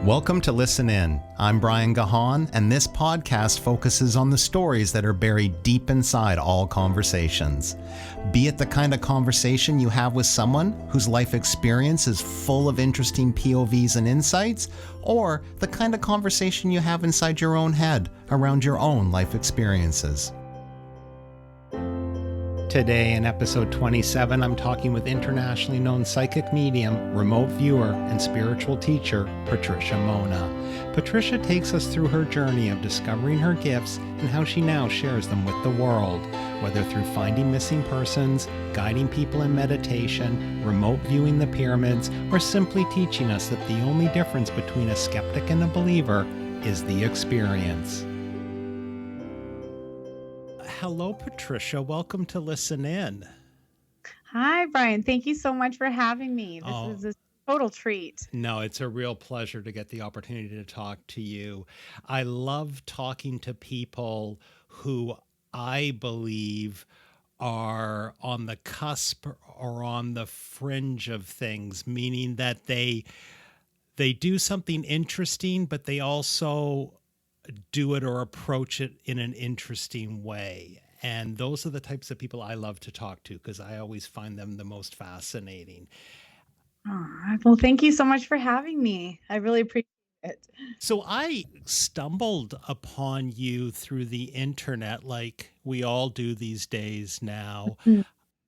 Welcome to listenN. I'm Brian Gahan, and this podcast focuses on the stories that are buried deep inside all conversations. Be it the kind of conversation you have with someone whose life experience is full of interesting POVs and insights, or the kind of conversation you have inside your own head around your own life experiences. Today, in episode 27, I'm talking with internationally known psychic medium, remote viewer, and spiritual teacher, Patricia Monna. Patricia takes us through her journey of discovering her gifts and how she now shares them with the world, whether through finding missing persons, guiding people in meditation, remote viewing the pyramids, or simply teaching us that the only difference between a skeptic and a believer is the experience. Hello, Patricia. Welcome to listenN. Hi, Brian. Thank you so much for having me. This is a total treat. No, it's a real pleasure to get the opportunity to talk to you. I love talking to people who I believe are on the cusp or on the fringe of things, meaning that they do something interesting, but they also do it or approach it in an interesting way. And those are the types of people I love to talk to because I always find them the most fascinating. Well, thank you so much for having me. I really appreciate it. So I stumbled upon you through the internet like we all do these days now.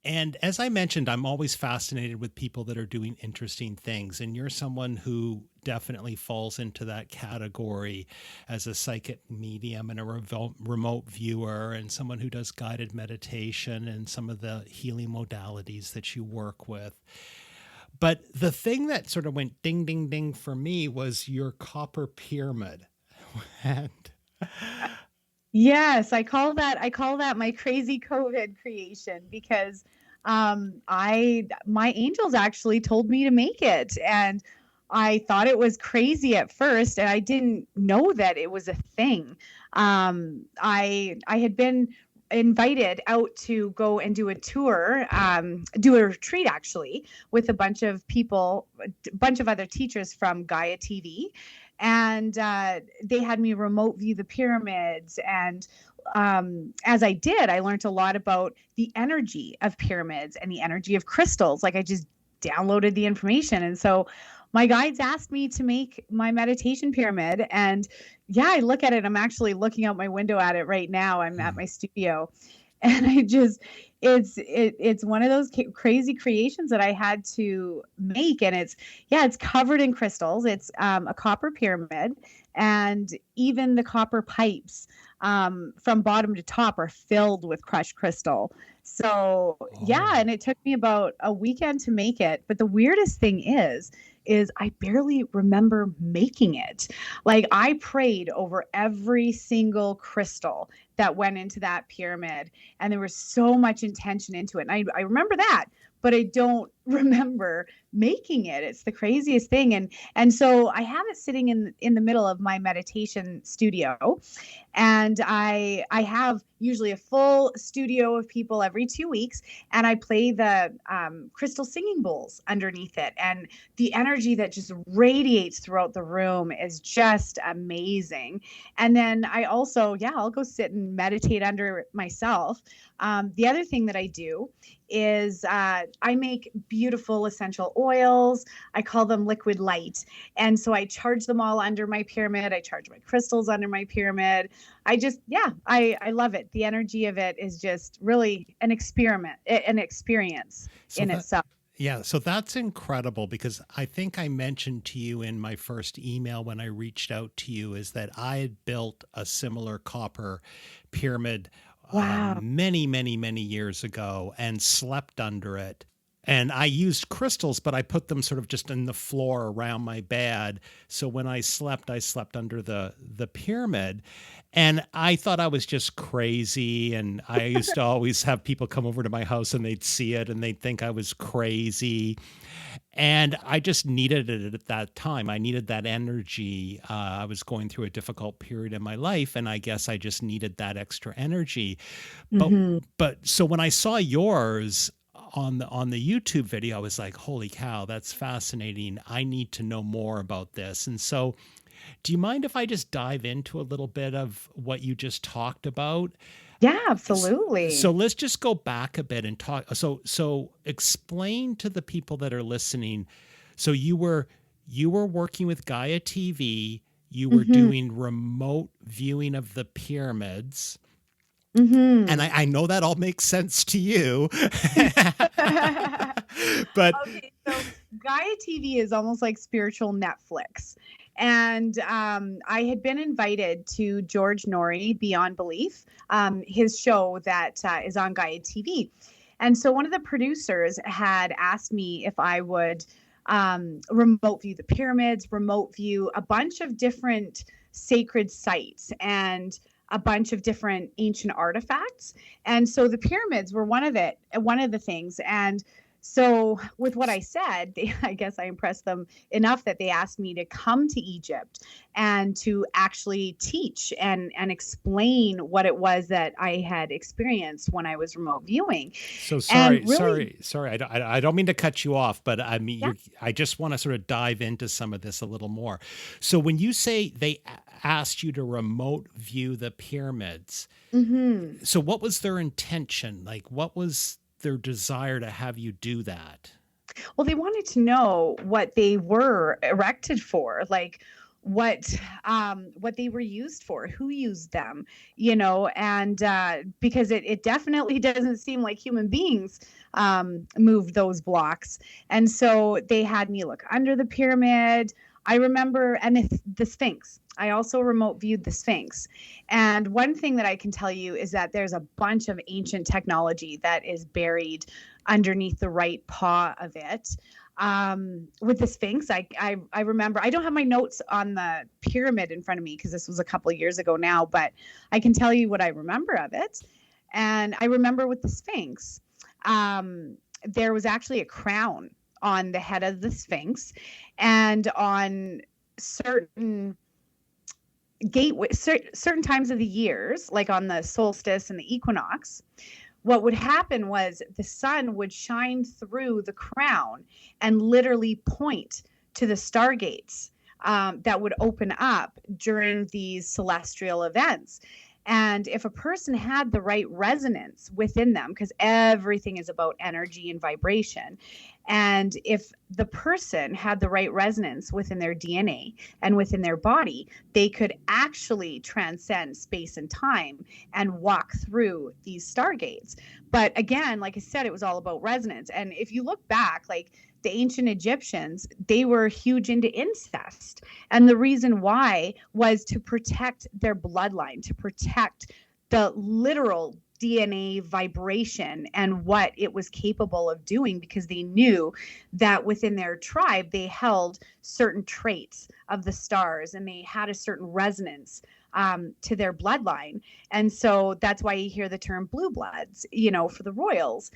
And as I mentioned, I'm always fascinated with people that are doing interesting things. And you're someone who definitely falls into that category as a psychic medium and a remote viewer and someone who does guided meditation and some of the healing modalities that you work with. But the thing that sort of went ding, ding, ding for me was your copper pyramid. Yes, I call that my crazy COVID creation because my angels actually told me to make it, and I thought it was crazy at first, and I didn't know that it was a thing. I had been invited out to go and do a tour, do a retreat actually with a bunch of people, a bunch of other teachers from Gaia TV. And they had me remote view the pyramids. And as I did, I learned a lot about the energy of pyramids and the energy of crystals. Like I just downloaded the information. And so my guides asked me to make my meditation pyramid. And yeah, I look at it. I'm actually looking out my window at it right now. I'm at my studio. And it's one of those crazy creations that I had to make. And it's covered in crystals. It's a copper pyramid, and even the copper pipes from bottom to top are filled with crushed crystal. So and it took me about a weekend to make it. But the weirdest thing is I barely remember making it. Like I prayed over every single crystal that went into that pyramid, and there was so much intention into it. And I remember that, but I don't remember making it. It's the craziest thing. And so I have it sitting in the middle of my meditation studio. And I have usually a full studio of people every 2 weeks. And I play the crystal singing bowls underneath it. And the energy that just radiates throughout the room is just amazing. And then I also, I'll go sit and meditate under it myself. The other thing that I do is I make beautiful essential oils. I call them liquid light. And so I charge them all under my pyramid. I charge my crystals under my pyramid. I love it. The energy of it is just really an experience in itself. Yeah, so that's incredible because I think I mentioned to you in my first email when I reached out to you is that I had built a similar copper pyramid many, many, many years ago and slept under it. And I used crystals, but I put them sort of just in the floor around my bed. So when I slept under the pyramid. And I thought I was just crazy. And I used to always have people come over to my house and they'd see it and they'd think I was crazy. And I just needed it at that time. I needed that energy. I was going through a difficult period in my life, and I guess I just needed that extra energy. But so when I saw yours, on the YouTube video, I was like, holy cow, that's fascinating. I need to know more about this. And so, do you mind if I just dive into a little bit of what you just talked about? Yeah, So absolutely. let's just go back a bit and talk. So explain to the people that are listening. So you were working with Gaia TV. You were Mhm. doing remote viewing of the pyramids. And Mhm. I know that all makes sense to you. But Okay, so Gaia TV is almost like spiritual Netflix. And I had been invited to George Norrie Beyond Belief, his show that is on Gaia TV. And so one of the producers had asked me if I would remote view the pyramids, remote view a bunch of different sacred sites and a bunch of different ancient artifacts. And so the pyramids were one of the things. And so, with what I said, I guess I impressed them enough that they asked me to come to Egypt and to actually teach and explain what it was that I had experienced when I was remote viewing. so And sorry, really, sorry. I don't mean to cut you off, but I mean, yeah. I just want to sort of dive into some of this a little more. So when you say they asked you to remote view the pyramids, Hmm. so what was their intention? Like, what was their desire to have you do that? Well, they wanted to know what they were erected for, like what they were used for, who used them, and because it definitely doesn't seem like human beings moved those blocks. And so they had me look under the pyramid. I remember, and the Sphinx. I also remote viewed the Sphinx. And one thing that I can tell you is that there's a bunch of ancient technology that is buried underneath the right paw of it. With the Sphinx, I remember, I don't have my notes on the pyramid in front of me because this was a couple of years ago now, but I can tell you what I remember of it. And I remember with the Sphinx, there was actually a crown on the head of the Sphinx, and on certain gateway certain times of the years, like on the solstice and the equinox, what would happen was the sun would shine through the crown and literally point to the stargates that would open up during these celestial events. And if a person had the right resonance within them, because everything is about energy and vibration, and if the person had the right resonance within their DNA and within their body, they could actually transcend space and time and walk through these stargates. But again, like I said, it was all about resonance. And if you look back, like the ancient Egyptians, they were huge into incest. And the reason why was to protect their bloodline, to protect the literal DNA vibration and what it was capable of doing, because they knew that within their tribe, they held certain traits of the stars and they had a certain resonance to their bloodline. And so that's why you hear the term blue bloods, for the royals.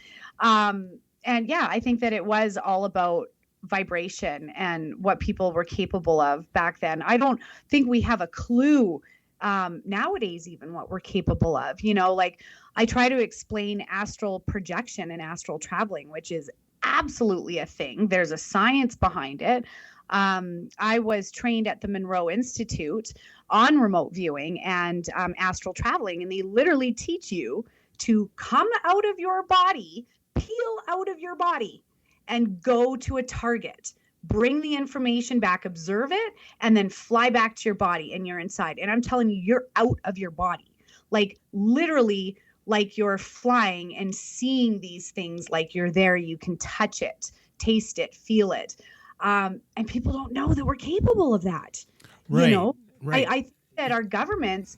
And yeah, I think that it was all about vibration and what people were capable of back then. I don't think we have a clue nowadays, even what we're capable of. Like I try to explain astral projection and astral traveling, which is absolutely a thing. There's a science behind it. I was trained at the Monroe Institute on remote viewing and astral traveling, and they literally teach you to come out of your body, peel out of your body, and go to a target. Bring the information back, observe it, and then fly back to your body, and you're inside. And I'm telling you, you're out of your body. Like literally, like you're flying and seeing these things like you're there. You can touch it, taste it, feel it. And people don't know that we're capable of that. You Right, know, right. I think that our governments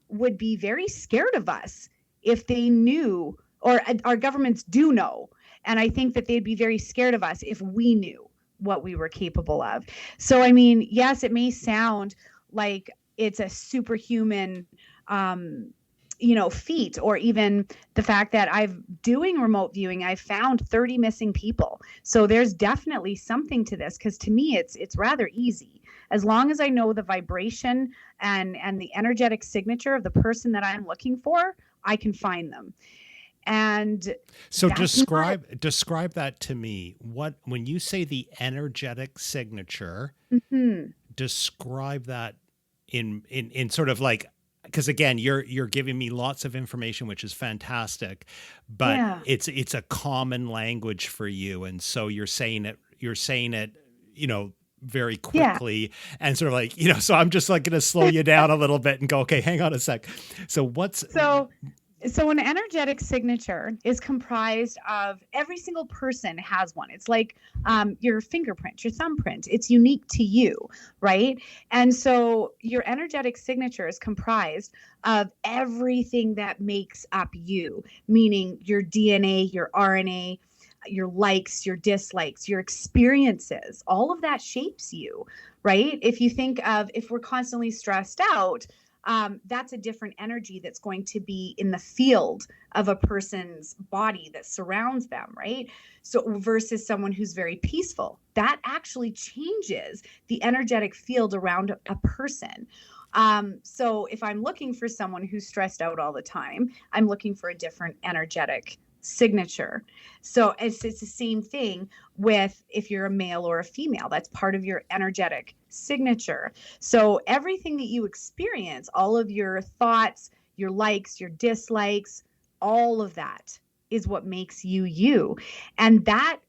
would be very scared of us if they knew, or our governments do know. And I think that they'd be very scared of us if we knew what we were capable of. So, I mean, yes, it may sound like it's a superhuman feat, or even the fact that I've doing remote viewing, I've found 30 missing people. So there's definitely something to this, because to me it's rather easy. As long as I know the vibration and the energetic signature of the person that I'm looking for, I can find them. And So that's not. describe that to me. What when you say the energetic signature, Mhm. describe that in sort of like, because again you're giving me lots of information, which is fantastic, but Yeah. it's a common language for you, and so you're saying it very Yeah. quickly, and sort of like, so I'm just like going to slow you down a little bit and go, okay, hang on a sec. So what's So so an energetic signature is comprised of, every single person has one. It's like your fingerprint, your thumbprint. It's unique to you, right? And so your energetic signature is comprised of everything that makes up you, meaning your DNA, your RNA, your likes, your dislikes, your experiences. All of that shapes you, right? If you think of, if we're constantly stressed out, that's a different energy that's going to be in the field of a person's body that surrounds them, right? So, versus someone who's very peaceful, that actually changes the energetic field around a person. So, if I'm looking for someone who's stressed out all the time, I'm looking for a different energetic signature. So, it's the same thing with, if you're a male or a female, that's part of your energetic signature. So everything that you experience, all of your thoughts, your likes, your dislikes, all of that is what makes you you. And that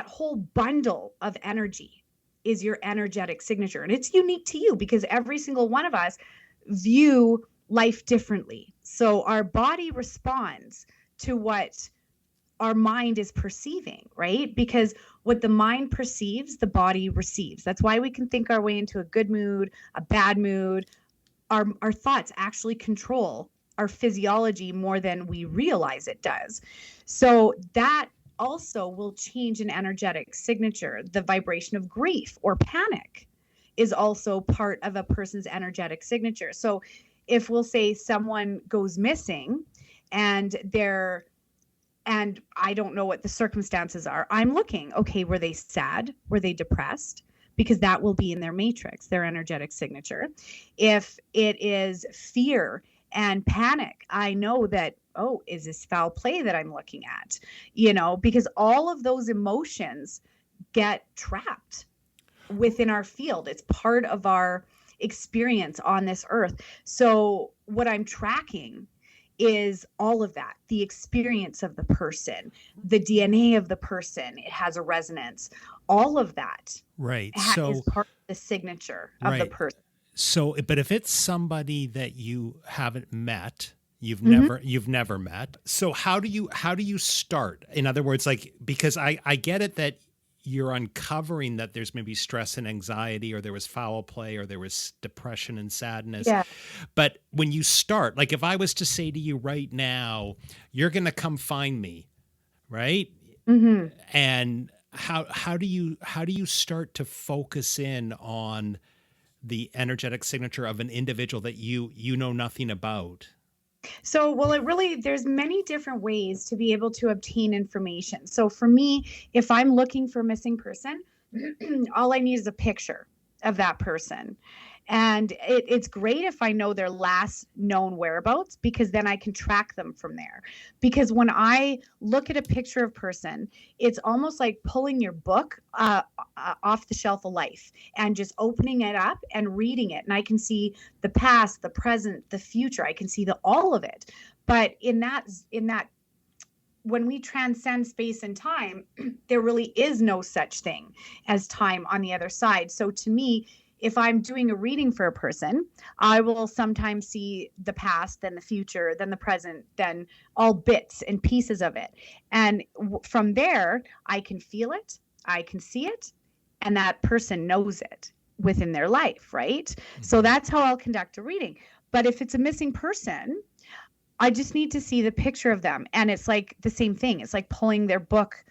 whole bundle of energy is your energetic signature. And it's unique to you because every single one of us view life differently. So our body responds to what our mind is perceiving, right? Because what the mind perceives, the body receives. That's why we can think our way into a good mood, a bad mood. Our thoughts actually control our physiology more than we realize it does. So that also will change an energetic signature. The vibration of grief or panic is also part of a person's energetic signature. So if we'll say someone goes missing and they're and I don't know what the circumstances are, I'm looking, okay, were they sad? Were they depressed? Because that will be in their matrix, their energetic signature. If it is fear and panic, I know that, oh, is this foul play that I'm looking at? Because all of those emotions get trapped within our field. It's part of our experience on this earth. So, what I'm tracking is all of that, the experience of the person, the DNA of the person. It has a resonance. All of that right? is So part of the signature of the right. person. So, but if it's somebody that you haven't met, you've Mm-hmm. never met. So how do you start? In other words, like, because I get it that you're uncovering that there's maybe stress and anxiety, or there was foul play, or there was depression and sadness. Yeah. But when you start, like if I was to say to you right now, you're going to come find me, right? Mm-hmm. And how do you start to focus in on the energetic signature of an individual that you know nothing about? So, well, there's many different ways to be able to obtain information. So, for me, if I'm looking for a missing person, all I need is a picture of that person. And it's great if I know their last known whereabouts, because then I can track them from there. Because when I look at a picture of person, it's almost like pulling your book off the shelf of life and just opening it up and reading it. And I can see the past, the present, the future. I can see all of it. But in that when we transcend space and time, there really is no such thing as time on the other side. So to me, if I'm doing a reading for a person, I will sometimes see the past, then the future, then the present, then all bits and pieces of it. And from there, I can feel it, I can see it, and that person knows it within their life, right? So Mhm. that's how I'll conduct a reading. But if it's a missing person, I just need to see the picture of them. And it's like the same thing. It's like pulling their book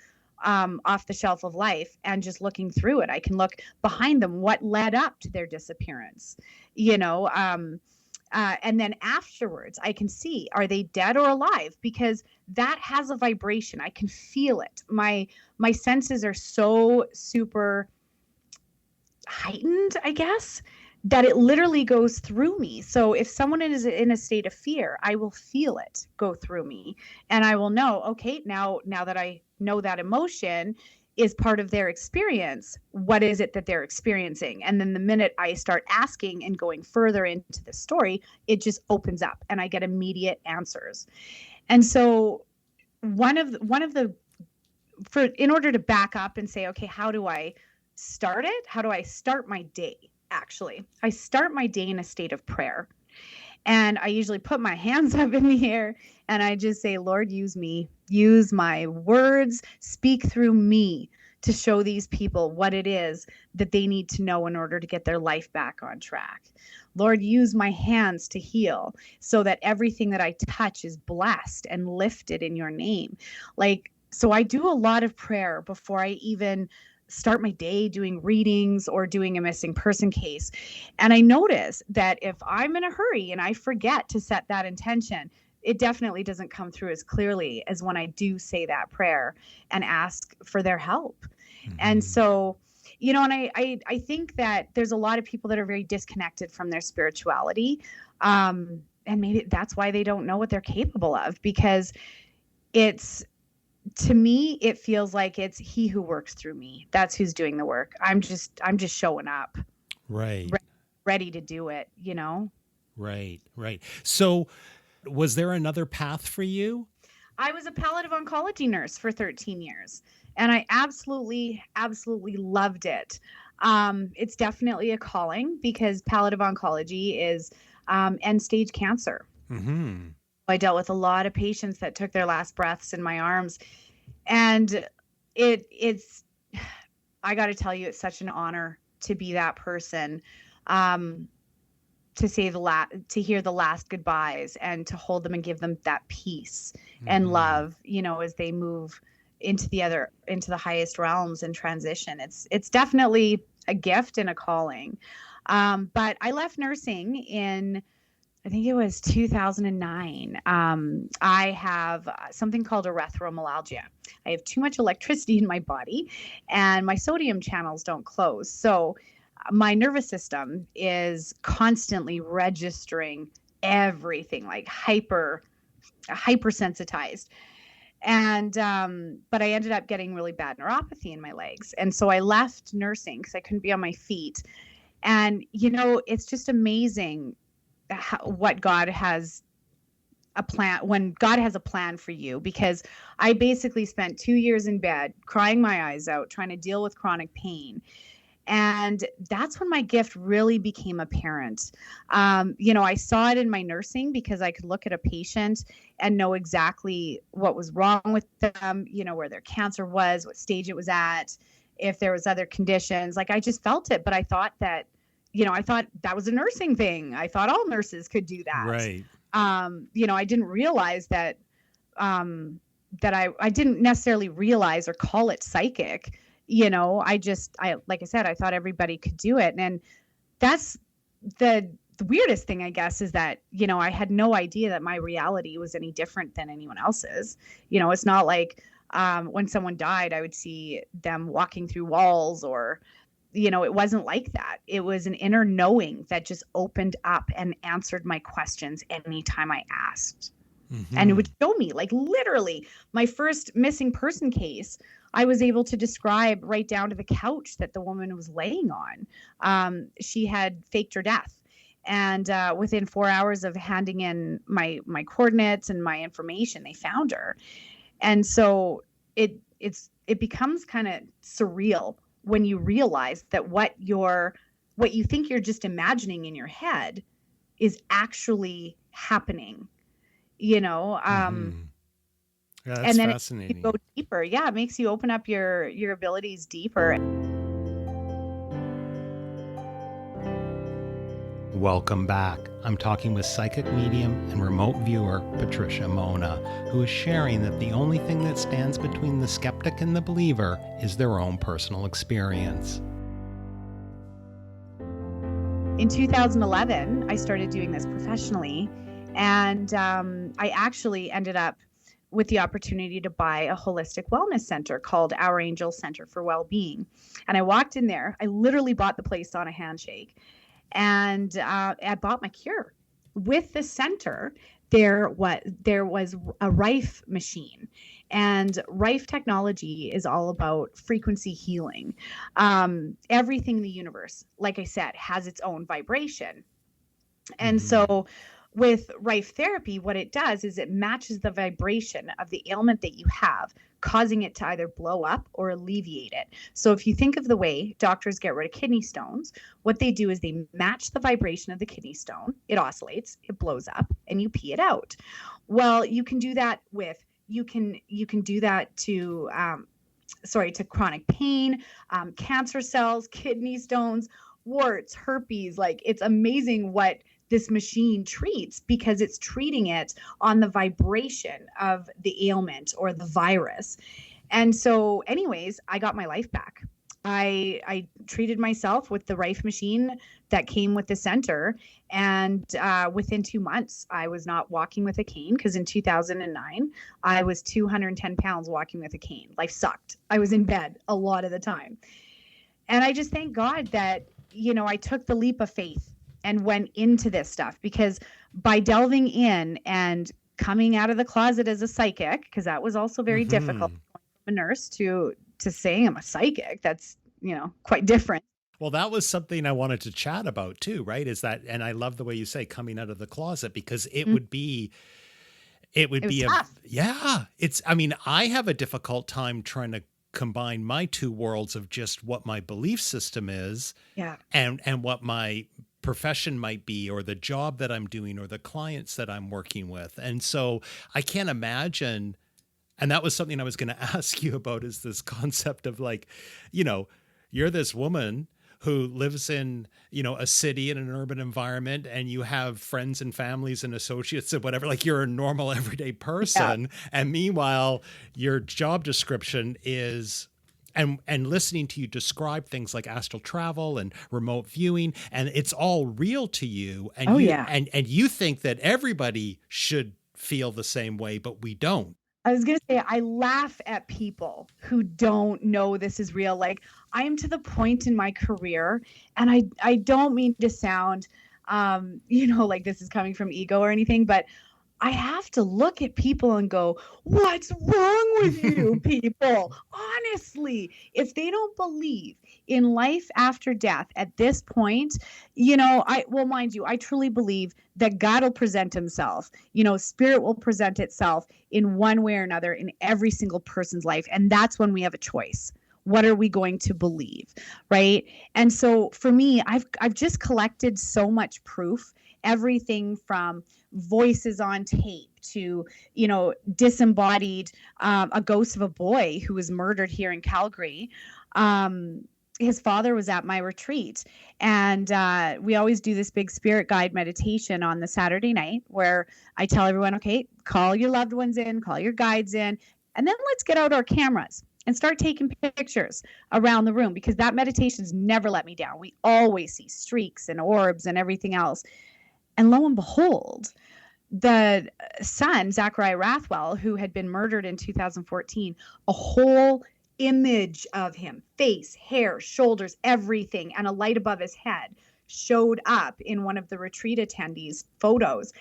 off the shelf of life and just looking through it. I can look behind them, what led up to their disappearance, you know. And then afterwards, I can see, are they dead or alive? Because that has a vibration. I can feel it. My senses are so super heightened, I guess, that it literally goes through me. So if someone is in a state of fear, I will feel it go through me, and I will know, okay, now that I know that emotion is part of their experience, what is it that they're experiencing? And then the minute I start asking and going further into the story, it just opens up and I get immediate answers. And so in order to back up and say, okay, how do I start it? How do I start my day? Actually, I start my day in a state of prayer. And I usually put my hands up in the air and I just say, Lord, use me, use my words, speak through me to show these people what it is that they need to know in order to get their life back on track. Lord, use my hands to heal so that everything that I touch is blessed and lifted in your name. So I do a lot of prayer before I even start my day doing readings or doing a missing person case. And I notice that if I'm in a hurry and I forget to set that intention, it definitely doesn't come through as clearly as when I do say that prayer and ask for their help. Mm-hmm. And so, and I think that there's a lot of people that are very disconnected from their spirituality. And maybe that's why they don't know what they're capable of, because to me, it feels like it's he who works through me. That's who's doing the work. I'm just showing up. Right. Ready to do it, Right. So was there another path for you? I was a palliative oncology nurse for 13 years and I absolutely loved it. It's definitely a calling because palliative oncology is end stage cancer. Mm-hmm. I dealt with a lot of patients that took their last breaths in my arms. And it's, I got to tell you, it's such an honor to be that person, to say to hear the last goodbyes and to hold them and give them that peace and love, as they move into the highest realms and transition. It's definitely a gift and a calling. But I left nursing in, I think it was 2009. I have something called erythromelalgia. I have too much electricity in my body and my sodium channels don't close. So my nervous system is constantly registering everything, like hypersensitized. And, but I ended up getting really bad neuropathy in my legs. And so I left nursing because I couldn't be on my feet. And, it's just amazing what God has a plan, when God has a plan for you, because I basically spent 2 years in bed crying my eyes out, trying to deal with chronic pain. And that's when my gift really became apparent. I saw it in my nursing because I could look at a patient and know exactly what was wrong with them, where their cancer was, what stage it was at, if there was other conditions. Like I just felt it, but I thought that that was a nursing thing. I thought all nurses could do that. Right. I didn't realize that I didn't necessarily realize or call it psychic. Like I said, I thought everybody could do it. And that's the weirdest thing, I guess, is that, I had no idea that my reality was any different than anyone else's. It's not like when someone died, I would see them walking through walls or, it wasn't like that. It was an inner knowing that just opened up and answered my questions anytime I asked. Mm-hmm. And it would show me, like literally my first missing person case, I was able to describe right down to the couch that the woman was laying on. She had faked her death. And within 4 hours of handing in my coordinates and my information, they found her. And so it becomes kind of surreal when you realize that what you think you're just imagining in your head is actually happening, Mm-hmm. Yeah, that's and then fascinating. You go deeper. Yeah, it makes you open up your abilities deeper. Welcome back. I'm talking with psychic medium and remote viewer Patricia Monna, who is sharing that the only thing that stands between the skeptic and the believer is their own personal experience. In 2011, I started doing this professionally, and I actually ended up with the opportunity to buy a holistic wellness center called Our Angel Center for Wellbeing. And I walked in there. I literally bought the place on a handshake. And I bought my cure. With the center, there was a Rife machine, and Rife technology is all about frequency healing. Everything in the universe, like I said, has its own vibration. And Hmm. so with Rife therapy, what it does is it matches the vibration of the ailment that you have, causing it to either blow up or alleviate it. So if you think of the way doctors get rid of kidney stones, what they do is they match the vibration of the kidney stone. It oscillates, it blows up, and you pee it out. Well, you can do that with you can do that to to chronic pain, cancer cells, kidney stones, warts, herpes. Like, it's amazing what this machine treats because it's treating it on the vibration of the ailment or the virus. And so, anyways, I got my life back. I treated myself with the Rife machine that came with the center, and within 2 months, I was not walking with a cane because in 2009, I was 210 pounds walking with a cane. Life sucked. I was in bed a lot of the time, and I just thank God that I took the leap of faith and went into this stuff, because by delving in and coming out of the closet as a psychic, because that was also very difficult, Hmm. from a nurse to saying I'm a psychic, that's quite different. Well, that was something I wanted to chat about too, right? Is that, and I love the way you say coming out of the closet, because Mm, it would it was be tough. yeah, I mean, I have a difficult time trying to combine my two worlds of just what my belief system is Yeah. and what my profession might be, or the job that I'm doing, or the clients that I'm working with. And so I can't imagine, and that was something I was going to ask you about, is this concept of like, you know, you're this woman who lives in, a city in an urban environment, and you have friends and families and associates and whatever, like you're a normal everyday Yeah. person. And meanwhile, your job description is, and listening to you describe things like astral travel and remote viewing, and it's all real to you, and Oh, you yeah. and you think that everybody should feel the same way, but we don't. I was gonna say, I laugh at people who don't know this is real. Like, I am to the point in my career, and I don't mean to sound, like this is coming from ego or anything, but I have to look at people and go, "What's wrong with you people?" Honestly, if they don't believe in life after death at this point, mind you, I truly believe that God will present himself. Spirit will present itself in one way or another in every single person's life, and that's when we have a choice. What are we going to believe, right? And so for me, I've just collected so much proof, everything from voices on tape to disembodied, a ghost of a boy who was murdered here in Calgary. His father was at my retreat, and we always do this big spirit guide meditation on the Saturday night where I tell everyone, okay, call your loved ones in, call your guides in, and then let's get out our cameras and start taking pictures around the room, because that meditation's never let me down. We always see streaks and orbs and everything else. And lo and behold, the son, Zachariah Rathwell, who had been murdered in 2014, a whole image of him, face, hair, shoulders, everything, and a light above his head showed up in one of the retreat attendees' photos.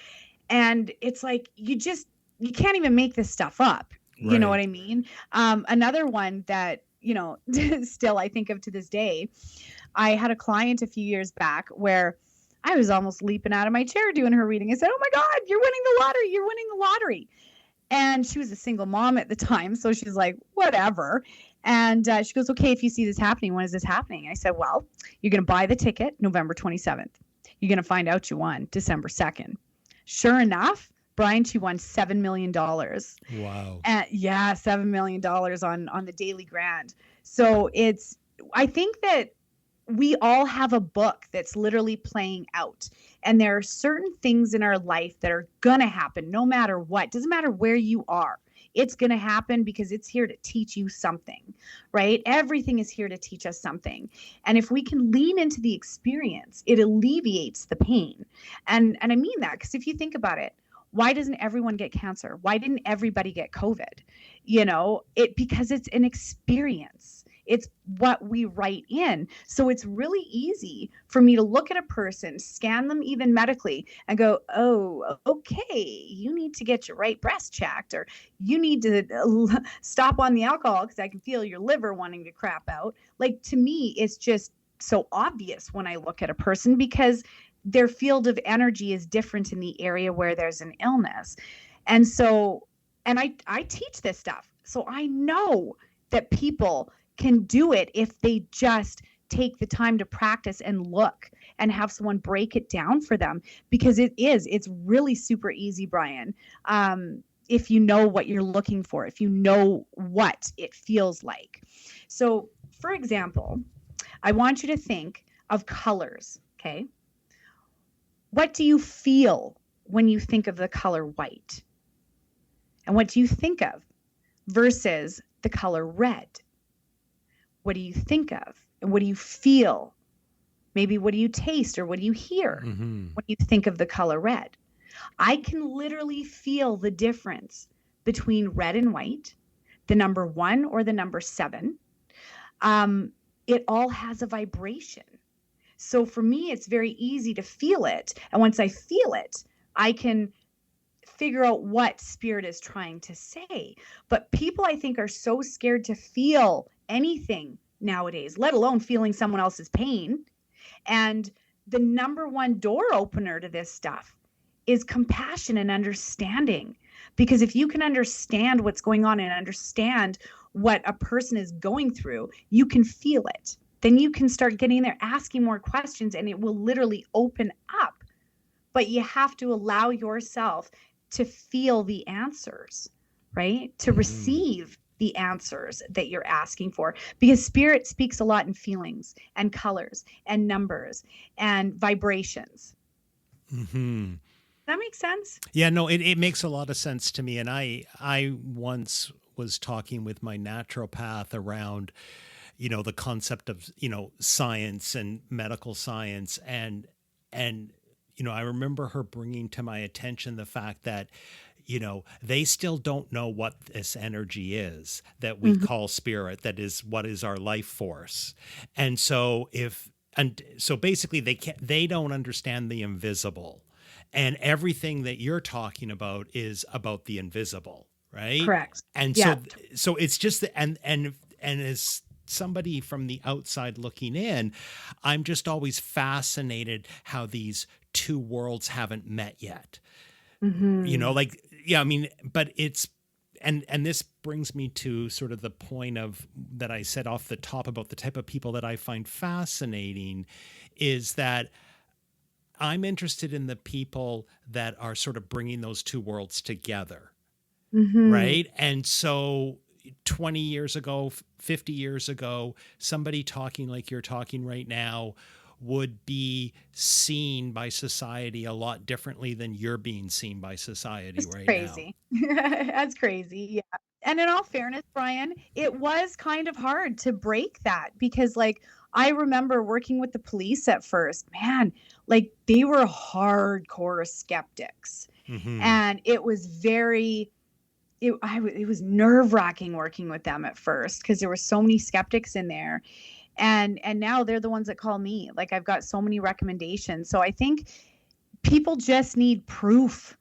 And it's like, you can't even make this stuff up. You know what Right. I mean? Another one that, still I think of to this day, I had a client a few years back where I was almost leaping out of my chair doing her reading. I said, "Oh my God, you're winning the lottery. You're winning the lottery." And she was a single mom at the time. So she's like, whatever. And she goes, "Okay, if you see this happening, when is this happening?" I said, "Well, you're going to buy the ticket November 27th. You're going to find out you won December 2nd. Sure enough, Brian, she won $7 million. Wow. Yeah, $7 million on the Daily Grand. So I think that we all have a book that's literally playing out. And there are certain things in our life that are going to happen no matter what. Doesn't matter where you are. It's going to happen because it's here to teach you something, right? Everything is here to teach us something. And if we can lean into the experience, it alleviates the pain. And I mean that because if you think about it, why doesn't everyone get cancer? Why didn't everybody get COVID? Because it's an experience. It's what we write in. So it's really easy for me to look at a person, scan them even medically, and go, oh, okay, you need to get your right breast checked, or you need to stop on the alcohol because I can feel your liver wanting to crap out. Like, to me, it's just so obvious when I look at a person, because their field of energy is different in the area where there's an illness. And so, and I teach this stuff. So I know that people can do it if they just take the time to practice and look and have someone break it down for them, because it's really super easy, Brian. If you know what you're looking for, if you know what it feels like. So, for example, I want you to think of colors, okay? What do you feel when you think of the color white? And what do you think of versus the color red? What do you think of? And what do you feel? Maybe what do you taste or what do you hear when you think of the color red? I can literally feel the difference between red and white, the number 1 or the number 7. It all has a vibration. So for me, it's very easy to feel it. And once I feel it, I can figure out what spirit is trying to say. But people, I think, are so scared to feel anything nowadays, let alone feeling someone else's pain. And the number 1 door opener to this stuff is compassion and understanding. Because if you can understand what's going on and understand what a person is going through, you can feel it. Then you can start getting there, asking more questions, and it will literally open up. But you have to allow yourself to feel the answers, right? To receive the answers that you're asking for, because spirit speaks a lot in feelings and colors and numbers and vibrations. That makes sense? Yeah, no, it makes a lot of sense to me. And I once was talking with my naturopath around, the concept of, science and medical science. And, I remember her bringing to my attention the fact that, they still don't know what this energy is that we call spirit, that is what is our life force. And so basically they don't understand the invisible, and everything that you're talking about is about the invisible, right? Correct. And yeah. so it's just and as somebody from the outside looking in, I'm just always fascinated how these two worlds haven't met yet. But it's, and this brings me to sort of the point of that I said off the top about the type of people that I find fascinating, is that I'm interested in the people that are sort of bringing those two worlds together. Right. And so 20 years ago, 50 years ago, somebody talking like you're talking right now would be seen by society a lot differently than you're being seen by society right crazy. now. That's crazy. Yeah. And in all fairness, Brian, it was kind of hard to break that, because I remember working with the police at first, man, they were hardcore skeptics. And it was it was nerve-wracking working with them at first, because there were so many skeptics in there. And now they're the ones that call me. I've got so many recommendations. So I think people just need proof,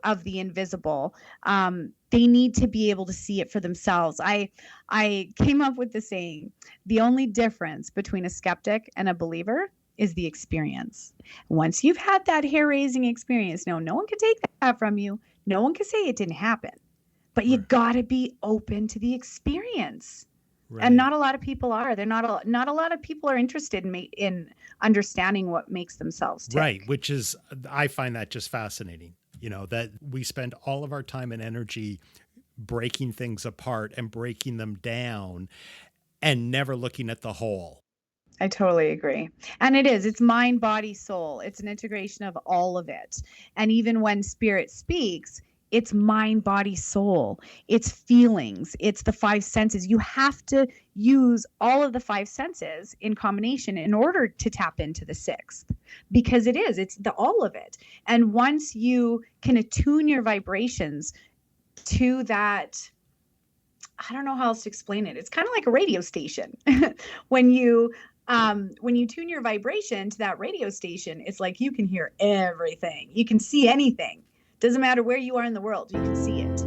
of the invisible. They need to be able to see it for themselves. I came up with the saying, the only difference between a skeptic and a believer is the experience. Once you've had that hair-raising experience, no one can take that from you. No one can say it didn't happen. But you gotta be open to the experience. Right. And not a lot of people are. Not a lot of people are interested in understanding what makes themselves tick. Right, which is, I find that just fascinating. That we spend all of our time and energy breaking things apart and breaking them down and never looking at the whole. I totally agree. And it's mind, body, soul. It's an integration of all of it. And even when spirit speaks, it's mind, body, soul. It's feelings. It's the 5 senses. You have to use all of the 5 senses in combination in order to tap into the 6th, because it's all of it. And once you can attune your vibrations to that I don't know how else to explain it. It's kind of like a radio station. when you tune your vibration to that radio station, it's like you can hear everything. You can see anything. Doesn't matter where you are in the world, you can see it.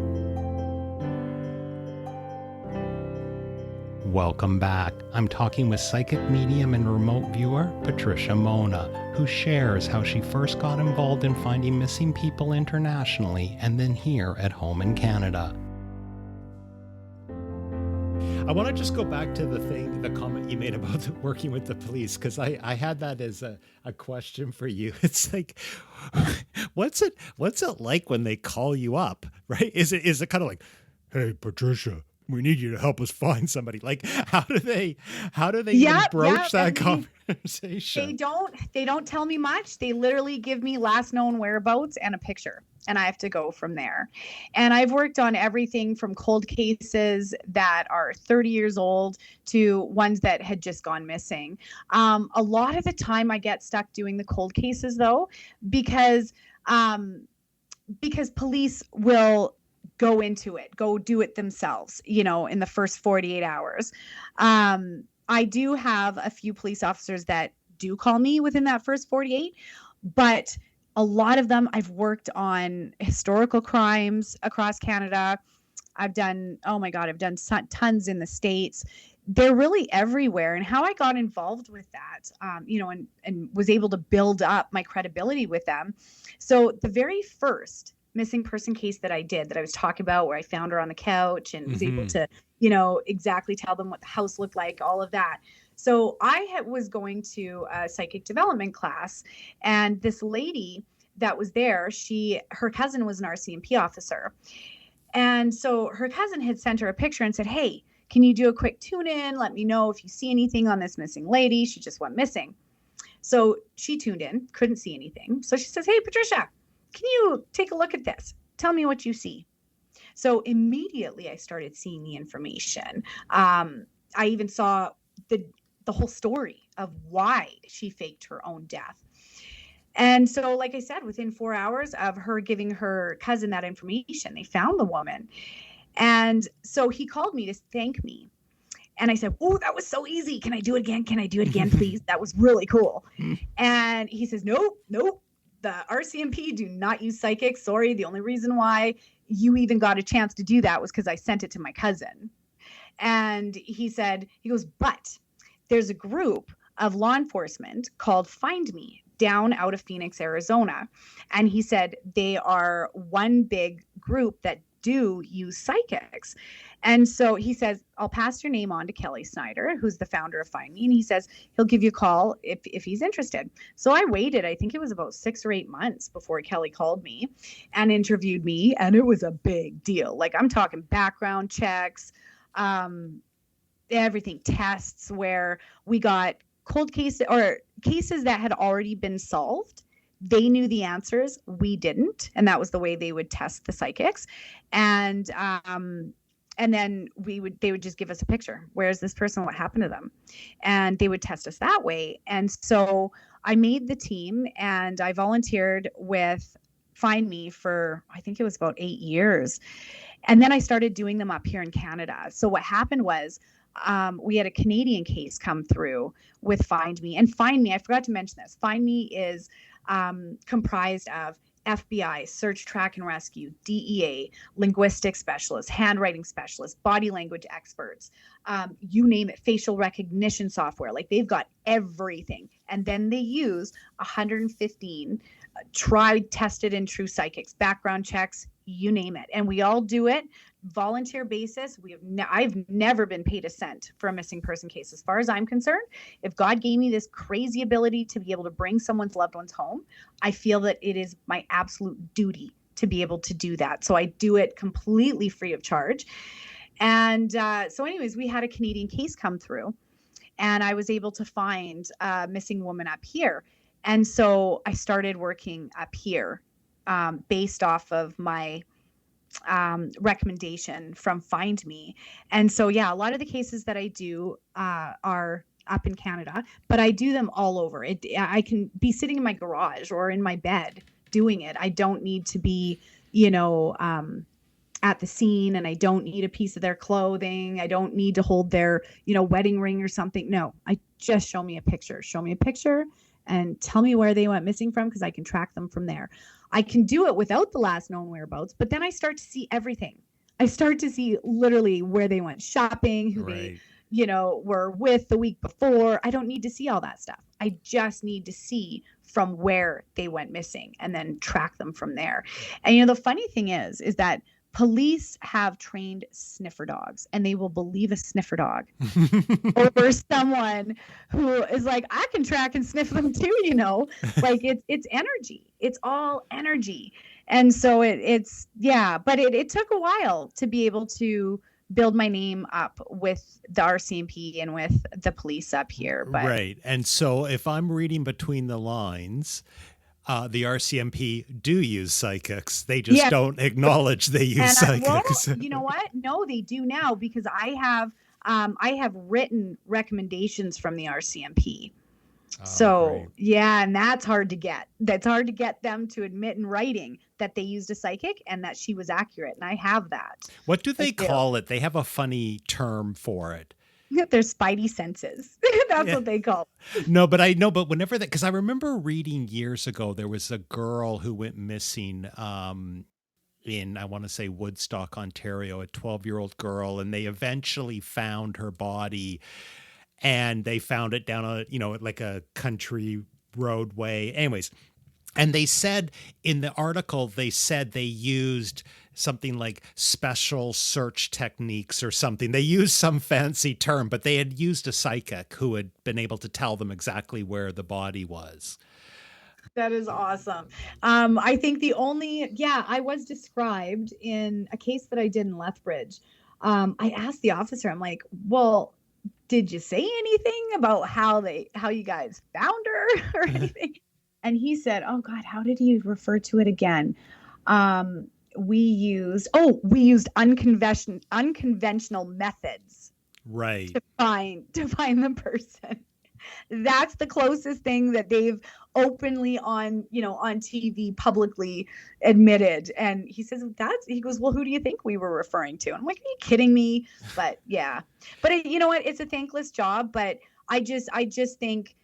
Welcome back. I'm talking with psychic medium and remote viewer Patricia Monna, who shares how she first got involved in finding missing people internationally and then here at home in Canada. I want to just go back to the comment you made about working with the police, because I had that as a question for you. It's like, what's it like when they call you up, right? Is it kind of like, hey, Patricia, we need you to help us find somebody? Like, how do they even broach that conversation? They don't tell me much. They literally give me last known whereabouts and a picture, and I have to go from there. And I've worked on everything from cold cases that are 30 years old to ones that had just gone missing. A lot of the time I get stuck doing the cold cases though, because police will go into it, go do it themselves, in the first 48 hours. I do have a few police officers that do call me within that first 48, but a lot of them, I've worked on historical crimes across Canada. I've done tons in the States. They're really everywhere. And how I got involved with that, and was able to build up my credibility with them. So the very first missing person case that I did, that I was talking about, where I found her on the couch and was able to, exactly tell them what the house looked like, all of that. So I was going to a psychic development class, and this lady that was there, her cousin was an RCMP officer. And so her cousin had sent her a picture and said, hey, can you do a quick tune in? Let me know if you see anything on this missing lady. She just went missing. So she tuned in, couldn't see anything. So she says, hey, Patricia, can you take a look at this? Tell me what you see. So immediately I started seeing the information. I even saw the whole story of why she faked her own death. And so, like I said, within 4 hours of her giving her cousin that information, they found the woman. And so he called me to thank me. And I said, oh, that was so easy. Can I do it again? Can I do it again, please? That was really cool. And he says, nope. The RCMP do not use psychics. Sorry. The only reason why you even got a chance to do that was because I sent it to my cousin. And he goes, but there's a group of law enforcement called Find Me down out of Phoenix, Arizona. And he said they are one big group that do use psychics. And so he says, I'll pass your name on to Kelly Snyder, who's the founder of Find Me. And he says he'll give you a call if he's interested. So I waited, I think it was about 6 or 8 months before Kelly called me and interviewed me. And it was a big deal. Like, I'm talking background checks, everything, tests, where we got cold cases or cases that had already been solved. They knew the answers, we didn't, and that was the way they would test the psychics. And then they would just give us a picture. Where's this person? What happened to them? And they would test us that way. And so I made the team, and I volunteered with Find Me for, I think it was about 8 years. And then I started doing them up here in Canada. So what happened was, we had a Canadian case come through with Find Me. And Find Me, I forgot to mention this, Find Me is comprised of FBI, search, track, and rescue, DEA, linguistic specialists, handwriting specialists, body language experts, you name it, facial recognition software. Like, they've got everything. And then they use 115 tried, tested, and true psychics, background checks, you name it. And we all do it volunteer basis. I've never been paid a cent for a missing person case. As far as I'm concerned, if God gave me this crazy ability to be able to bring someone's loved ones home, I feel that it is my absolute duty to be able to do that. So I do it completely free of charge. And so anyways, we had a Canadian case come through, and I was able to find a missing woman up here. And so I started working up here based off of my recommendation from Find Me. And so, yeah, a lot of the cases that I do are up in Canada, but I do them all over. I can be sitting in my garage or in my bed doing it. I don't need to be, at the scene, and I don't need a piece of their clothing. I don't need to hold their, wedding ring or something. No, I just show me a picture. Show me a picture and tell me where they went missing from, because I can track them from there. I can do it without the last known whereabouts, but then I start to see everything. I start to see literally where they went shopping, who Right. they, were with the week before. I don't need to see all that stuff. I just need to see from where they went missing and then track them from there. And the funny thing is that police have trained sniffer dogs, and they will believe a sniffer dog over someone who is like, I can track and sniff them too, like it's energy. It's all energy. And so it's but it took a while to be able to build my name up with the RCMP and with the police up here. But Right. And so if I'm reading between the lines, the RCMP do use psychics. They just don't acknowledge they use psychics. Well, you know what? No, they do now, because I have written recommendations from the RCMP. So great. and that's hard to get. That's hard to get them to admit in writing that they used a psychic and that she was accurate. And I have that. What do they call it? They have a funny term for it. Their spidey senses. That's what they call it. No, but I know, but whenever that, because I remember reading years ago, there was a girl who went missing in, I want to say, Woodstock, Ontario, a 12-year-old girl, and they eventually found her body, and they found it down like a country roadway. Anyways, and they said in the article, they used something like special search techniques or something. They used some fancy term, but they had used a psychic who had been able to tell them exactly where the body was. That is awesome. I think I was described in a case that I did in Lethbridge. I asked the officer, I'm like, well, did you say anything about how you guys found her or anything? And he said, oh God, how did he refer to it again? We used unconventional methods, right, to find the person. That's the closest thing that they've openly on TV publicly admitted. And he says, he goes, well, who do you think we were referring to? And I'm like, are you kidding me? But you know what? It's a thankless job, but I just think,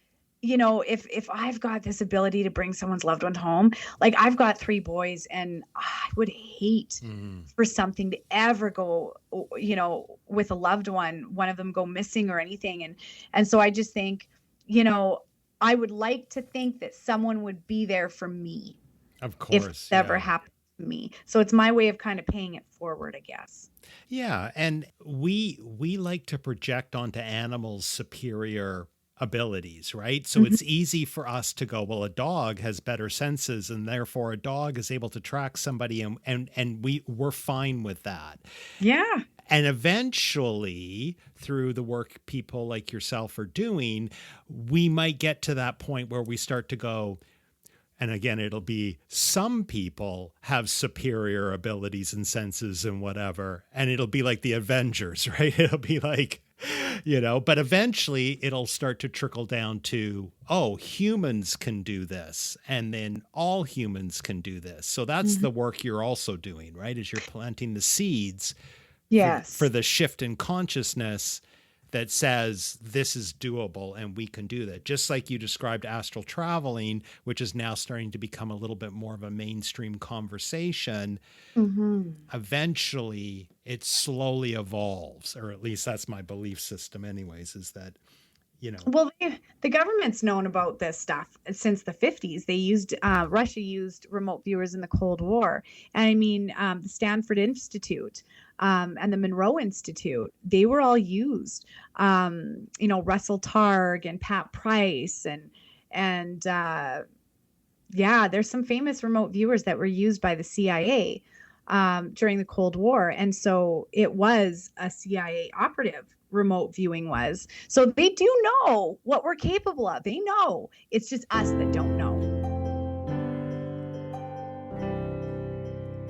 if I've got this ability to bring someone's loved one home, like I've got 3 boys, and I would hate for something to ever go, with a loved one of them go missing or anything. And so I just think, I would like to think that someone would be there for me. Of course. If it ever happened to me. So it's my way of kind of paying it forward, I guess. Yeah. And we like to project onto animals superior abilities, right? So it's easy for us to go, well, a dog has better senses, and therefore a dog is able to track somebody, and we're fine with that. Yeah. And eventually, through the work people like yourself are doing, we might get to that point where we start to go, and again, it'll be some people have superior abilities and senses and whatever, and it'll be like the Avengers, right? It'll be like, but eventually it'll start to trickle down to, oh, humans can do this, and then all humans can do this. So that's the work you're also doing, right? Is you're planting the seeds for the shift in consciousness that says this is doable and we can do that. Just like you described astral traveling, which is now starting to become a little bit more of a mainstream conversation. Eventually it slowly evolves, or at least that's my belief system anyways, is that, Well, the government's known about this stuff since the 50s. They used, Russia used remote viewers in the Cold War. And I mean, the Stanford Institute, and the Monroe Institute, they were all used. Russell Targ and Pat Price and there's some famous remote viewers that were used by the CIA during the Cold War. And so it was a CIA operative, remote viewing was. So they do know what we're capable of. They know. It's just us that don't know.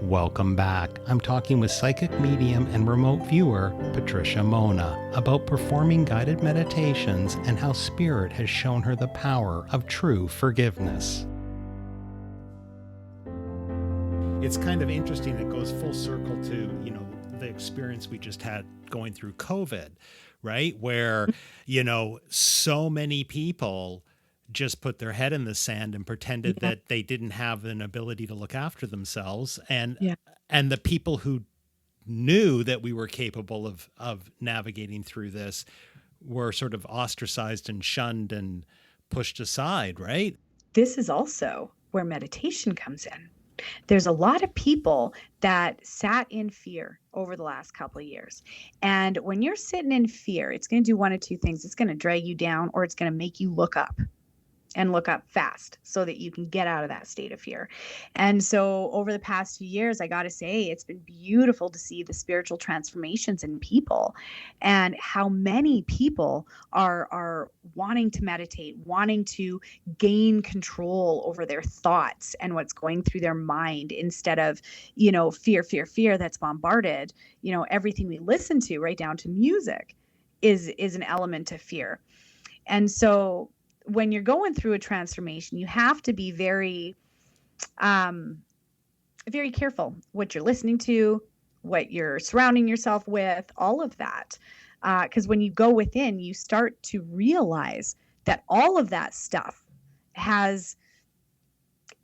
Welcome back. I'm talking with psychic medium and remote viewer Patricia Monna about performing guided meditations and how spirit has shown her the power of true forgiveness. It's kind of interesting. It goes full circle to, the experience we just had going through COVID, right? Where, so many people just put their head in the sand and pretended Yeah. that they didn't have an ability to look after themselves. And Yeah. and the people who knew that we were capable of navigating through this were sort of ostracized and shunned and pushed aside, right? This is also where meditation comes in. There's a lot of people that sat in fear over the last couple of years. And when you're sitting in fear, it's going to do one of two things. It's going to drag you down, or it's going to make you look up and look up fast so that you can get out of that state of fear. And so over the past few years, I got to say, it's been beautiful to see the spiritual transformations in people and how many people are wanting to meditate, wanting to gain control over their thoughts and what's going through their mind instead of, fear that's bombarded. Everything we listen to, right down to music, is an element of fear. And so when you're going through a transformation, you have to be very, very careful what you're listening to, what you're surrounding yourself with, all of that. Because when you go within, you start to realize that all of that stuff has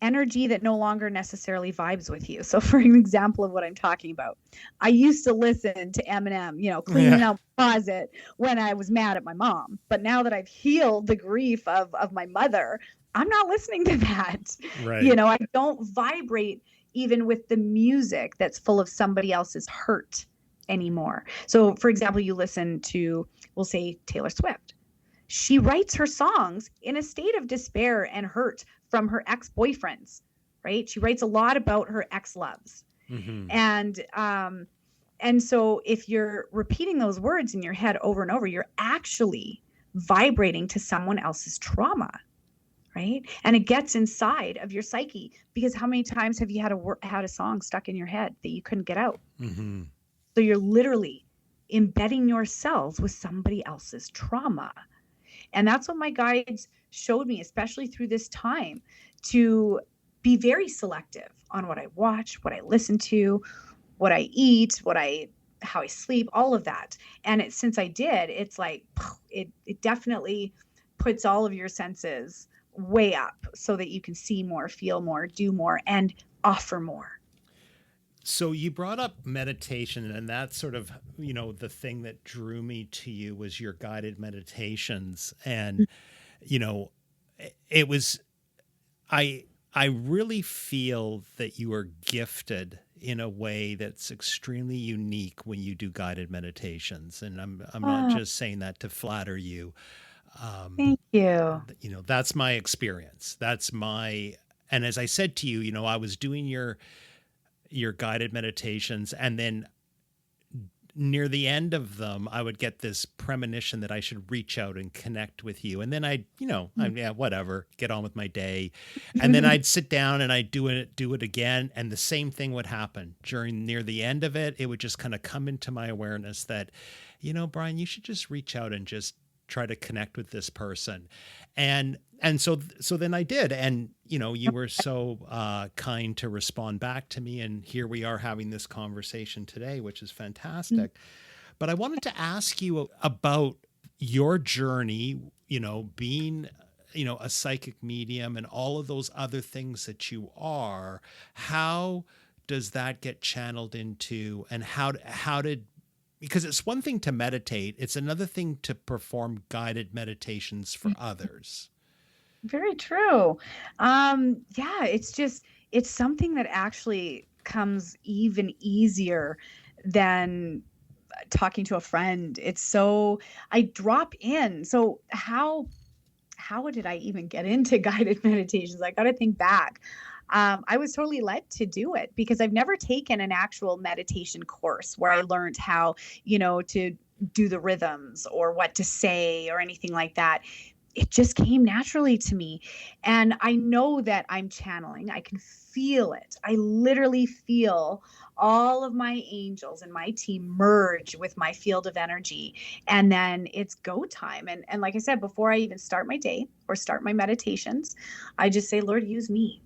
energy that no longer necessarily vibes with you. So for an example of what I'm talking about, I used to listen to Eminem, cleaning out the closet when I was mad at my mom. But now that I've healed the grief of my mother, I'm not listening to that. Right. I don't vibrate even with the music that's full of somebody else's hurt anymore. So for example, you listen to, we'll say, Taylor Swift. She writes her songs in a state of despair and hurt from her ex-boyfriends, right? She writes a lot about her ex-loves. Mm-hmm. And so if you're repeating those words in your head over and over, you're actually vibrating to someone else's trauma, right? And it gets inside of your psyche, because how many times have you had a song stuck in your head that you couldn't get out? Mm-hmm. So you're literally embedding yourselves with somebody else's trauma. And that's what my guides showed me, especially through this time, to be very selective on what I watch, what I listen to, what I eat, how I sleep, all of that. And since I did, it's like, it definitely puts all of your senses way up so that you can see more, feel more, do more, and offer more. So you brought up meditation, and that's sort of, the thing that drew me to you was your guided meditations. And, it was, I really feel that you are gifted in a way that's extremely unique when you do guided meditations. And I'm not Oh, just saying that to flatter you. thank you. That's my experience. And as I said to you, I was doing your guided meditations, and then near the end of them, I would get this premonition that I should reach out and connect with you. And then whatever, get on with my day. And then I'd sit down and I'd do it again. And the same thing would happen near the end of it. It would just kind of come into my awareness that, Brian, you should just reach out and just try to connect with this person. And so then I did. And, you were so kind to respond back to me. And here we are having this conversation today, which is fantastic. But I wanted to ask you about your journey, being, a psychic medium and all of those other things that you are. How does that get channeled into, and how did, because it's one thing to meditate, it's another thing to perform guided meditations for others. Very true. Yeah, it's something that actually comes even easier than talking to a friend. I drop in. So how did I even get into guided meditations? I got to think back. I was totally led to do it because I've never taken an actual meditation course where I learned how, to do the rhythms or what to say or anything like that. It just came naturally to me. And I know that I'm channeling. I can feel it. I literally feel all of my angels and my team merge with my field of energy. And then it's go time. And like I said, before I even start my day or start my meditations, I just say, Lord, use me.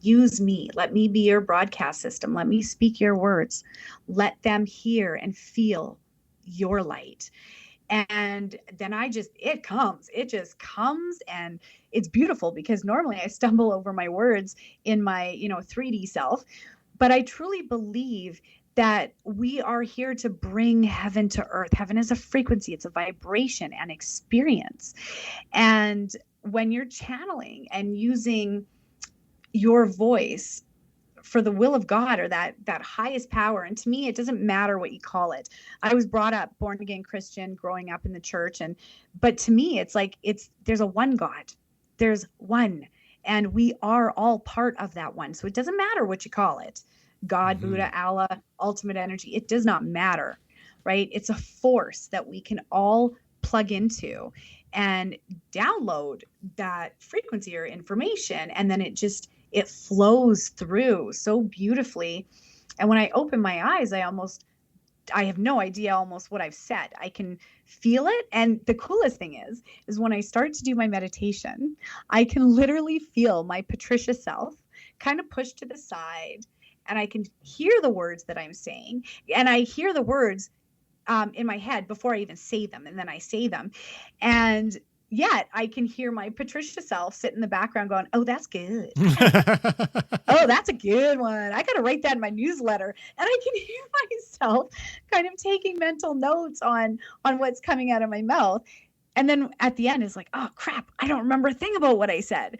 Use me. Let me be your broadcast system. Let me speak your words. Let them hear and feel your light. And then it just comes, and it's beautiful, because normally I stumble over my words in my 3D self, but I truly believe that we are here to bring heaven to earth. Heaven is a frequency, it's a vibration and experience. And when you're channeling and using your voice for the will of God, or that highest power. And to me, it doesn't matter what you call it. I was brought up born again Christian, growing up in the church, but to me, it's like there's a one God. There's one, and we are all part of that one. So it doesn't matter what you call it. God, Mm-hmm. Buddha, Allah, ultimate energy. It does not matter, right? It's a force that we can all plug into and download that frequency or information, and then it flows through so beautifully. And when I open my eyes, I have no idea almost what I've said. I can feel it. And the coolest thing is when I start to do my meditation, I can literally feel my Patricia self kind of pushed to the side, and I can hear the words that I'm saying. And I hear the words in my head before I even say them, and then I say them. And yet I can hear my Patricia self sit in the background going, "Oh, that's good. Oh, that's a good one. I got to write that in my newsletter." And I can hear myself kind of taking mental notes on what's coming out of my mouth. And then at the end, it's like, "Oh crap, I don't remember a thing about what I said."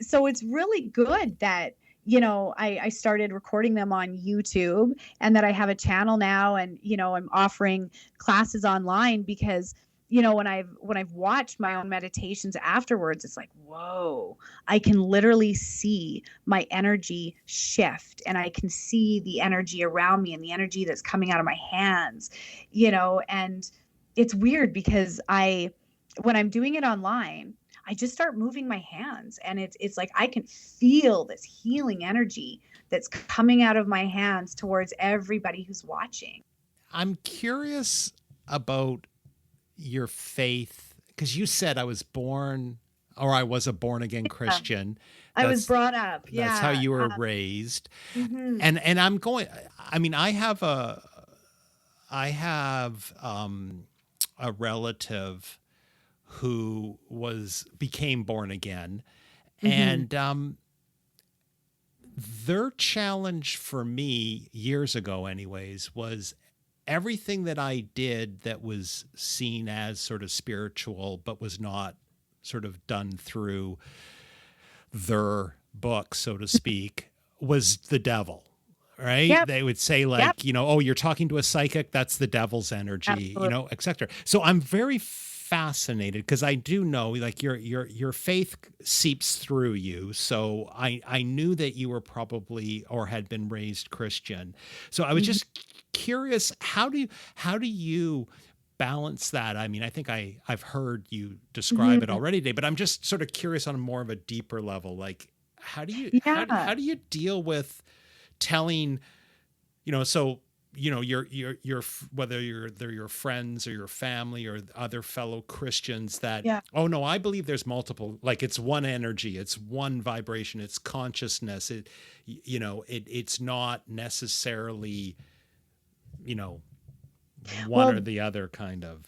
So it's really good that I started recording them on YouTube, and that I have a channel now, and I'm offering classes online, because when I've watched my own meditations afterwards, it's like, whoa, I can literally see my energy shift, and I can see the energy around me and the energy that's coming out of my hands, and it's weird, because when I'm doing it online, I just start moving my hands, and it's like I can feel this healing energy that's coming out of my hands towards everybody who's watching. I'm curious about your faith, because you said I was a born again Yeah, Christian. I was brought up. That's how Yeah. you were raised. Mhm. And I mean, I have a relative who became born again, Mhm. and their challenge for me years ago anyways was everything that I did that was seen as sort of spiritual but was not sort of done through their book, so to speak, was the devil. Right? Yep. They would say Yep. like, oh, you're talking to a psychic, that's the devil's energy, Absolutely. etc. So I'm very fascinated, because I do know like your faith seeps through you. So I knew that you were probably or had been raised Christian. So I was Mhm. just curious, how do you balance that? I mean, I think I've heard you describe it Mhm. already today, but I'm just sort of curious on a more of a deeper level. Like, Yeah. how do you deal with telling, so your whether they're your friends or your family or other fellow Christians, that, Yeah. oh no, I believe there's multiple, like it's one energy, it's one vibration, it's consciousness, it's not necessarily, you know one or Well, the other kind of.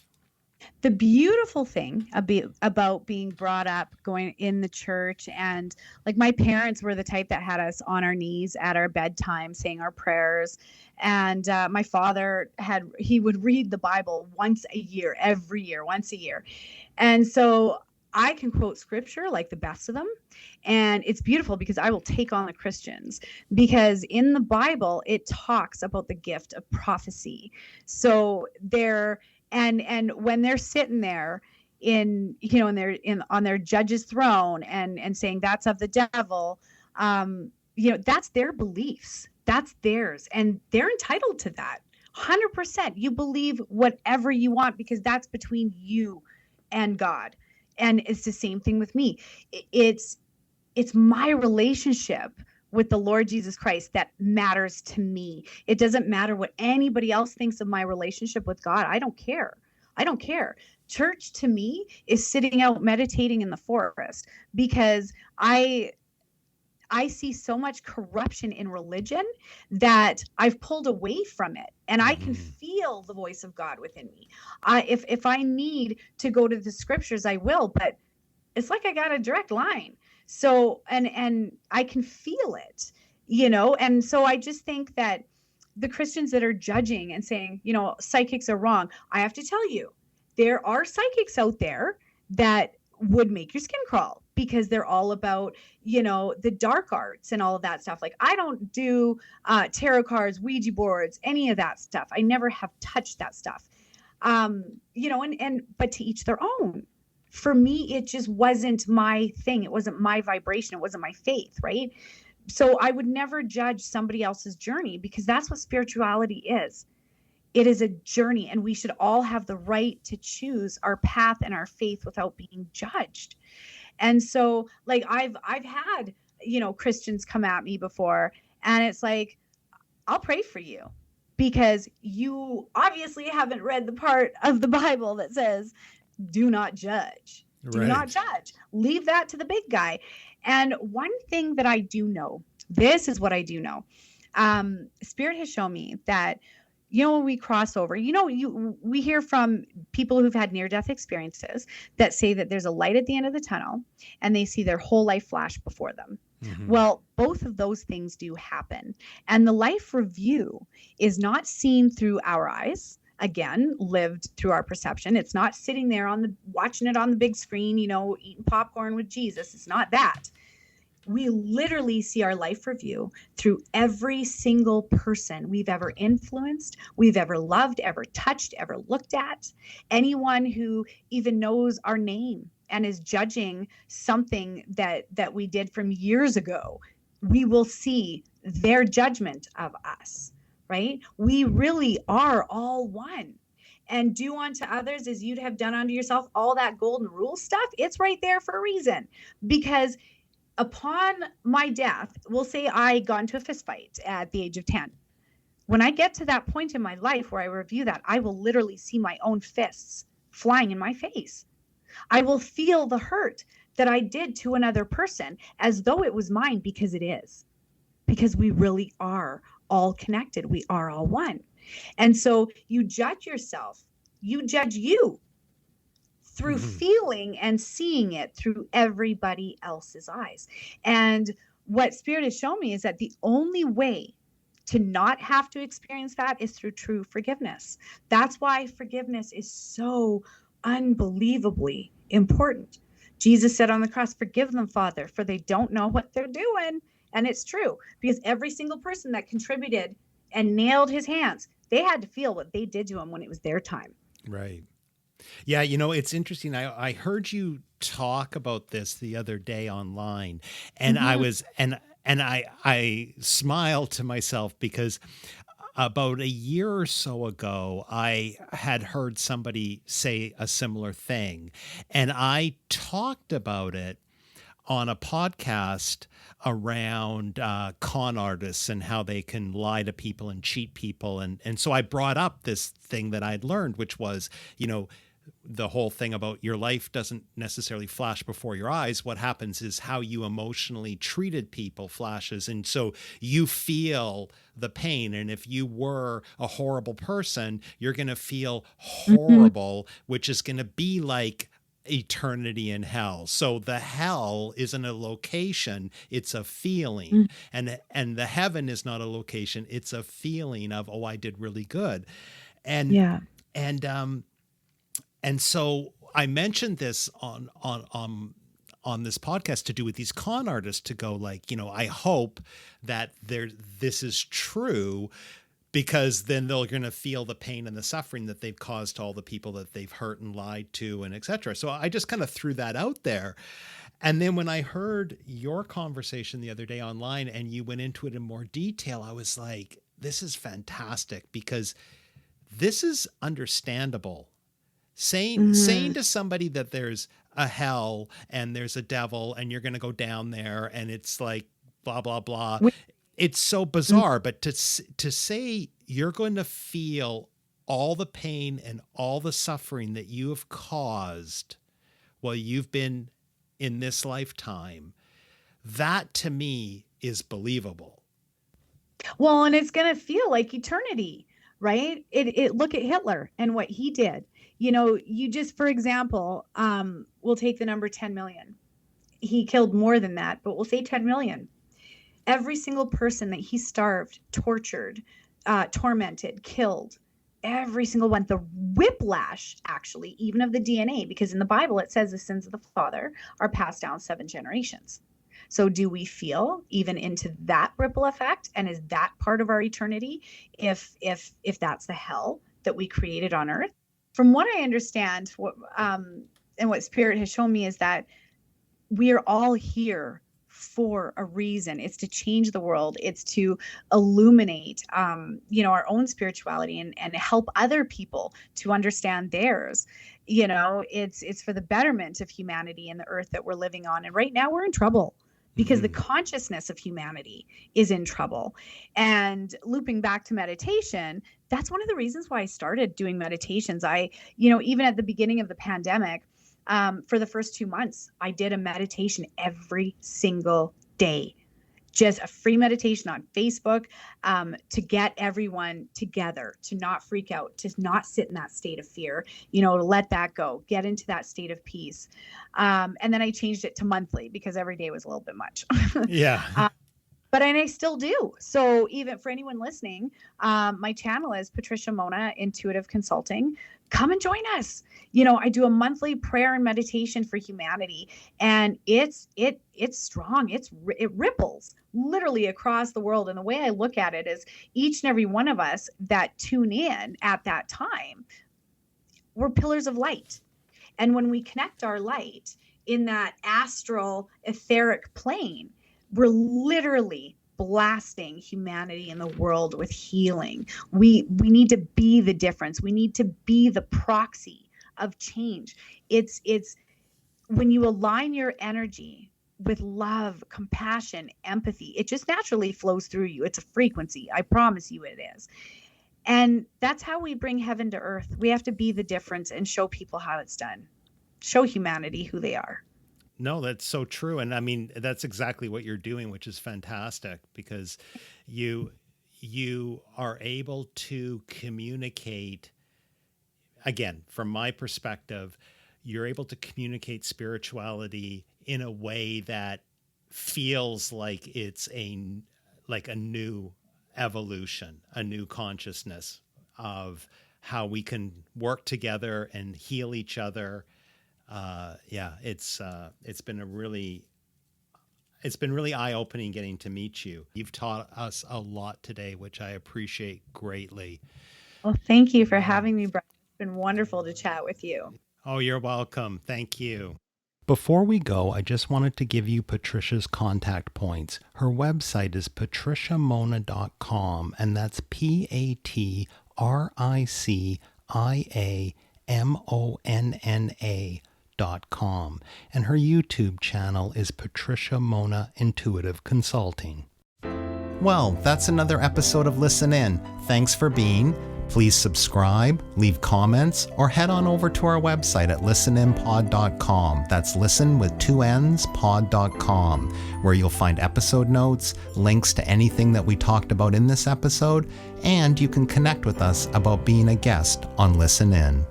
the beautiful thing about being brought up going in the church, and like my parents were the type that had us on our knees at our bedtime saying our prayers. And my father he would read the Bible once a year, every year, once a year. And so I can quote scripture like the best of them. And it's beautiful, because I will take on the Christians, because in the Bible it talks about the gift of prophecy. So they're and when they're sitting there and they're in on their judge's throne and saying that's of the devil, that's their beliefs, that's theirs, and they're entitled to that. 100%. You believe whatever you want, because that's between you and God. And it's the same thing with me. It's my relationship with the Lord Jesus Christ that matters to me. It doesn't matter what anybody else thinks of my relationship with God. I don't care. I don't care. Church to me is sitting out meditating in the forest, because I see so much corruption in religion that I've pulled away from it, and I can Hmm. feel the voice of God within me. If I need to go to the scriptures, I will, but it's like I got a direct line. So, and I can feel it, and so I just think that the Christians that are judging and saying, psychics are wrong, I have to tell you, there are psychics out there that would make your skin crawl because they're all about, the dark arts and all of that stuff. Like, I don't do tarot cards, Ouija boards, any of that stuff. I never have touched that stuff. But to each their own. For me, it just wasn't my thing. It wasn't my vibration. It wasn't my faith, right? So I would never judge somebody else's journey, because that's what spirituality is. It is a journey, and we should all have the right to choose our path and our faith without being judged. And so, like, I've had, Christians come at me before, and it's like, I'll pray for you because you obviously haven't read the part of the Bible that says, do not judge. Do not Right. judge. Leave that to the big guy. And one thing that I do know, this is what I do know. Spirit has shown me that, when we cross over, we hear from people who've had near-death experiences that say that there's a light at the end of the tunnel and they see their whole life flash before them. Hmm. Well, both of those things do happen. And the life review is not seen through our eyes, again, lived through our perception. It's not sitting there watching it on the big screen, eating popcorn with Jesus. It's not that. We literally see our life review through every single person we've ever influenced, we've ever loved, ever touched, ever looked at. Anyone who even knows our name and is judging something that we did from years ago, we will see their judgment of us, right? We really are all one. And do unto others as you'd have done unto yourself. All that golden rule stuff, it's right there for a reason. Because upon my death, we'll say I got into a fist fight at the age of 10. When I get to that point in my life where I review that, I will literally see my own fists flying in my face. I will feel the hurt that I did to another person as though it was mine, because it is. Because we really are all connected. We are all one. And so you judge yourself. You judge you through Hmm. feeling and seeing it through everybody else's eyes. And what Spirit has shown me is that the only way to not have to experience that is through true forgiveness. That's why forgiveness is so unbelievably important. Jesus said on the cross, forgive them, Father, for they don't know what they're doing. And it's true, because every single person that contributed and nailed his hands, they had to feel what they did to him when it was their time. Right. Yeah, it's interesting. I heard you talk about this the other day online, and I Mm-hmm. was and I smiled to myself because about a year or so ago, I had heard somebody say a similar thing, and I talked about it on a podcast around con artists and how they can lie to people and cheat people. And so I brought up this thing that I'd learned, which was, the whole thing about your life doesn't necessarily flash before your eyes. What happens is how you emotionally treated people flashes. And so you feel the pain. And if you were a horrible person, you're going to feel Mm-hmm. horrible, which is going to be like eternity in hell. So the hell isn't a location, it's a feeling. And the heaven is not a location, it's a feeling of, oh, I did really good. And Yeah. and and so I mentioned this on this podcast to do with these con artists, to go like, I hope that this is true, because then they're going to feel the pain and the suffering that they've caused to all the people that they've hurt and lied to, and etc. So I just kind of threw that out there. And then when I heard your conversation the other day online and you went into it in more detail, I was like, this is fantastic, because this is understandable. Saying Mhm. to somebody that there's a hell and there's a devil and you're going to go down there and it's like blah blah blah, We it's so mm, bizarre. But to say you're going to feel all the pain and all the suffering that you have caused while you've been in this lifetime, That to me is believable. Well, and it's going to feel like eternity, right? It look at Hitler and what he did. You just, for example, we'll take the number 10 million. He killed more than that, but we'll say 10 million. Every single person that he starved, tortured, tormented, killed, every single one, the whiplash, actually, even of the DNA, because in the Bible it says the sins of the father are passed down 7 generations. So do we feel even into that ripple effect? And is that part of our eternity if that's the hell that we created on earth? From what I understand, and what Spirit has shown me is that we are all here for a reason. It's to change the world. It's to illuminate, our own spirituality and help other people to understand theirs. It's for the betterment of humanity and the earth that we're living on. And right now we're in trouble because the consciousness of humanity is in trouble. And looping back to meditation, that's one of the reasons why I started doing meditations. Even at the beginning of the pandemic, for the first 2 months, I did a meditation every single day, just a free meditation on Facebook, to get everyone together, to not freak out, to not sit in that state of fear, to let that go, get into that state of peace. And then I changed it to monthly because every day was a little bit much. Yeah. But I still do. So even for anyone listening, my channel is Patricia Monna Intuitive Consulting. Come and join us. I do a monthly prayer and meditation for humanity, and it's strong. It ripples literally across the world. And the way I look at it is each and every one of us that tune in at that time, we're pillars of light. And when we connect our light in that astral etheric plane, we're literally blasting humanity and the world with healing. We need to be the difference. We need to be the proxy of change. It's when you align your energy with love, compassion, empathy, it just naturally flows through you. It's a frequency. I promise you it is. And that's how we bring heaven to earth. We have to be the difference and show people how it's done. Show humanity who they are. No, that's so true. And I mean, that's exactly what you're doing, which is fantastic because you are able to communicate, again, from my perspective, you're able to communicate spirituality in a way that feels like it's a new evolution, a new consciousness of how we can work together and heal each other. It's been really eye-opening getting to meet you. You've taught us a lot today, which I appreciate greatly. Well, thank you for having me, Brian. It's been wonderful to chat with you. Oh, you're welcome. Thank you. Before we go, I just wanted to give you Patricia's contact points. Her website is patriciamonna.com, and that's PatriciaMonna.com, and her YouTube channel is Patricia Monna Intuitive Consulting. Well, that's another episode of listenN. Thanks for being. Please subscribe, leave comments, or head on over to our website at listenNpod.com. That's listen with 2 N's, pod.com, where you'll find episode notes, links to anything that we talked about in this episode, and you can connect with us about being a guest on listenN.